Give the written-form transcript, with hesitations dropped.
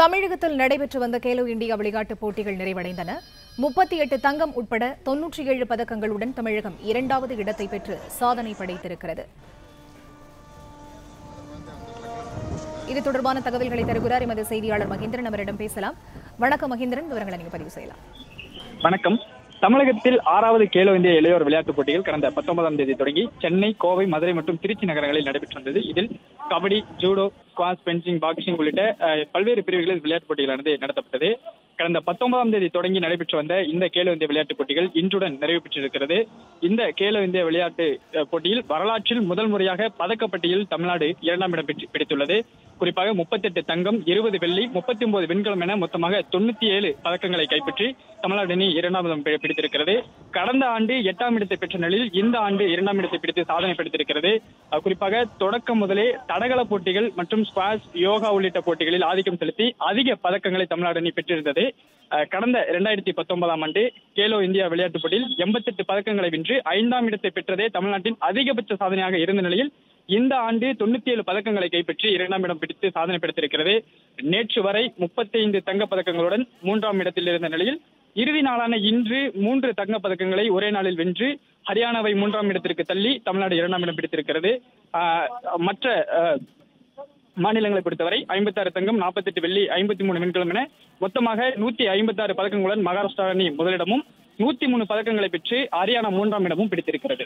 தமிழகத்தில் நடைபெற்று வந்த கேலோ இந்தியா விளையாட்டுப் போட்டிகள் நிறைவடைந்தன. 38 தங்கம் உட்பட 97 பதக்கங்களுடன் தமிழகம் 2வது இடத்தை பெற்று சாதனை படைத்திருக்கிறது. இது தொடர்பான தகவல்களை தருகிறார் எமது செய்தியாளர் மகேந்திரன். அவரிடம் பேசலாம். வணக்கம் மகேந்திரன், விவரங்களை நீங்க பதிவு செய்யலாம். வணக்கம். தமிழகத்தில் 6வது கேலோ இந்தியா இளையோர் விளையாட்டுப் போட்டிகள் கடந்த 19ஆம் தேதி தொடங்கி சென்னை, கோவை, மதுரை மற்றும் திருச்சி நகரங்களில் நடைபெற்று வந்தது. இதில் kabaddi, judo, squash, fencing, boxing உள்ளிட்ட பல்வேறு பிரிவுகளில் விளையாட்டுப் போட்டிகளானது நடத்தப்பட்டது. கடந்த 19ஆம் தேதி தொடங்கி நடைபெற்று வந்த இந்த கேலோ இந்தியா விளையாட்டுப் போட்டிகள் இன்றுடன் நிறைவு பெற்றிருக்கிறது. இந்த கேலோ இந்தியா விளையாட்டு போட்டியில் வரலாற்றில் முதல் முறையாக பதக்கப்பட்டியலில் தமிழ்நாடு 2ஆம் இடம் பிடித்துள்ளது. குறிப்பாக 38 தங்கம், 20 வெள்ளி, 39 வெண்கலம் என மொத்தமாக 97 பதக்கங்களை கைப்பற்றி தமிழ்நாடு அணி 2ஆம் இடம் பிடித்திருக்கிறது. கடந்த ஆண்டு 8ஆம் இடத்தை பெற்ற நிலையில் இந்த ஆண்டு 2ஆம் இடத்தை பிடித்து சாதனை படைத்திருக்கிறது. குறிப்பாக தொடக்கம் முதலே தடகள போட்டிகள் மற்றும் ஸ்குவாஷ், யோகா உள்ளிட்ட போட்டிகளில் ஆதிக்கம் செலுத்தி அதிக பதக்கங்களை தமிழ்நாடு அணி பெற்றிருந்தது. கடந்த 2019ஆம் ஆண்டு கேலோ இந்தியா விளையாட்டுப் போட்டியில் 88 பதக்கங்களை வென்று 5ஆம் இடத்தை பெற்றதே தமிழ்நாட்டின் அதிகபட்ச சாதனையாக இருந்த நிலையில் இந்த ஆண்டு 97 பதக்கங்களை கைப்பற்றி 2ஆம் இடம் பிடித்து சாதனை படைத்திருக்கிறது. நேற்று வரை 35 தங்கப் பதக்கங்களுடன் 3ஆம் இடத்தில் இருந்த நிலையில் இறுதி நாளான இன்று 3 தங்கப் பதக்கங்களை ஒரே நாளில் வென்று ஹரியானாவை 3ஆம் இடத்திற்கு தள்ளி தமிழ்நாடு 2ஆம் இடம் பிடித்திருக்கிறது. மற்ற மாநிலங்களை பொறுத்தவரை 56 தங்கம், 48 வெள்ளி, 53 வெண்கலம் என மொத்தமாக 156 பதக்கங்களுடன் மகாராஷ்டிரா அணி முதலிடமும் 103 பதக்கங்களை பெற்று ஹரியானா 3ஆம் இடமும் பிடித்திருக்கிறது.